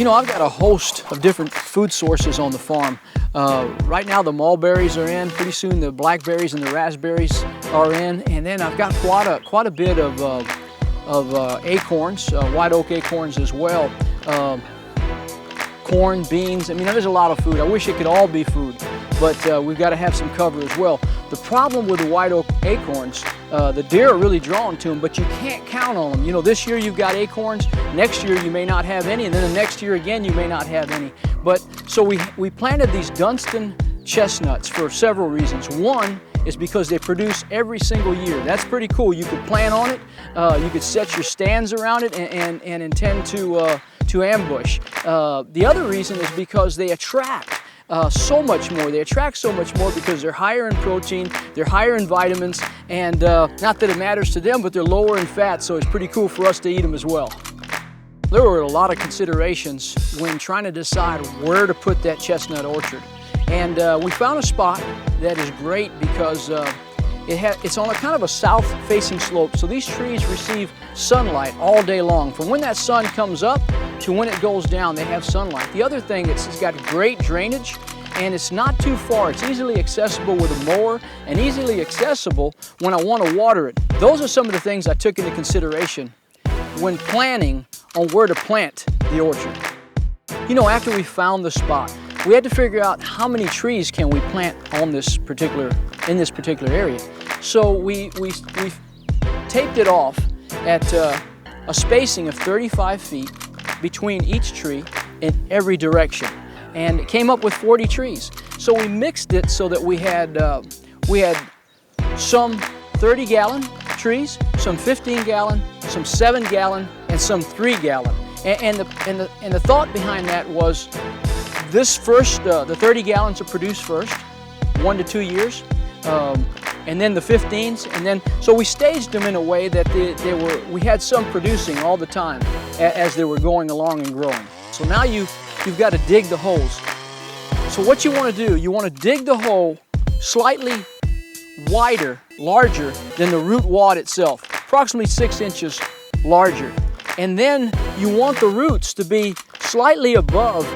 You know, I've got a host of different food sources on the farm. Right now the mulberries are in, pretty soon the blackberries and the raspberries are in, and then I've got quite a bit of acorns, white oak acorns as well. Corn, beans, I mean there's a lot of food. I wish it could all be food, but we've got to have some cover as well. The problem with the white oak acorns, the deer are really drawn to them, but you can't count on them. You know, this year you've got acorns, next year you may not have any, and then the next year again you may not have any. But so we planted these Dunstan chestnuts for several reasons. One is because they produce every single year. That's pretty cool. You could plan on it, you could set your stands around it and intend to ambush. The other reason is because they attract so much more. They attract so much more because they're higher in protein, they're higher in vitamins, and not that it matters to them, but they're lower in fat, so it's pretty cool for us to eat them as well. There were a lot of considerations when trying to decide where to put that chestnut orchard. And we found a spot that is great because it's on a kind of a south-facing slope, so these trees receive sunlight all day long. From when that sun comes up to when it goes down, they have sunlight. The other thing, it's got great drainage, and it's not too far. It's easily accessible with a mower and easily accessible when I want to water it. Those are some of the things I took into consideration when planning on where to plant the orchard. You know, after we found the spot, we had to figure out how many trees can we plant in this particular area. So we taped it off at a spacing of 35 feet between each tree in every direction, and it came up with 40 trees. So we mixed it so that we had some 30-gallon trees, some 15-gallon, some 7-gallon, and some 3-gallon. And the thought behind that was this first, the 30 gallons are produced first, 1 to 2 years, and then the 15s, and then so we staged them in a way that we had some producing all the time as they were going along and growing. So now you've got to dig the holes. So what you want to do, you want to dig the hole slightly wider, larger than the root wad itself, approximately 6 inches larger. And then you want the roots to be slightly above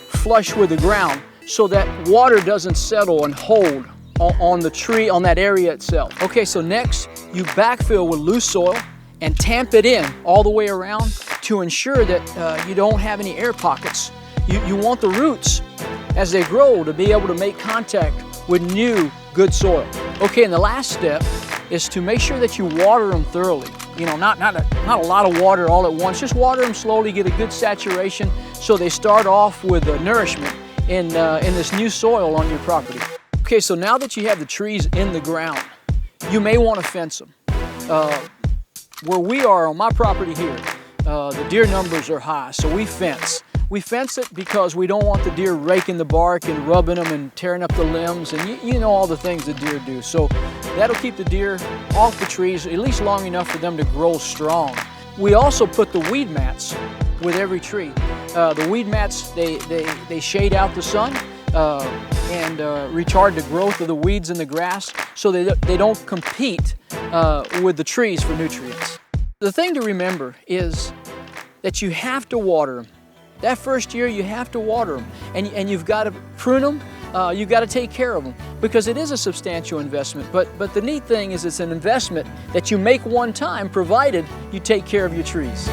flush with the ground so that water doesn't settle and hold on the tree, on that area itself. Okay, so next you backfill with loose soil and tamp it in all the way around to ensure that you don't have any air pockets. You want the roots, as they grow, to be able to make contact with new, good soil. Okay, and the last step is to make sure that you water them thoroughly. You know, not a lot of water all at once, just water them slowly, get a good saturation so they start off with nourishment in this new soil on your property. Okay, so now that you have the trees in the ground, you may want to fence them. Where we are on my property here, the deer numbers are high, so we fence. We fence it because we don't want the deer raking the bark and rubbing them and tearing up the limbs, and you know all the things the deer do. So that'll keep the deer off the trees at least long enough for them to grow strong. We also put the weed mats with every tree. The weed mats, they shade out the sun and retard the growth of the weeds in the grass so they don't compete with the trees for nutrients. The thing to remember is that you have to water them. That first year you have to water them, and you've got to prune them, you've got to take care of them, because it is a substantial investment. But the neat thing is it's an investment that you make one time, provided you take care of your trees.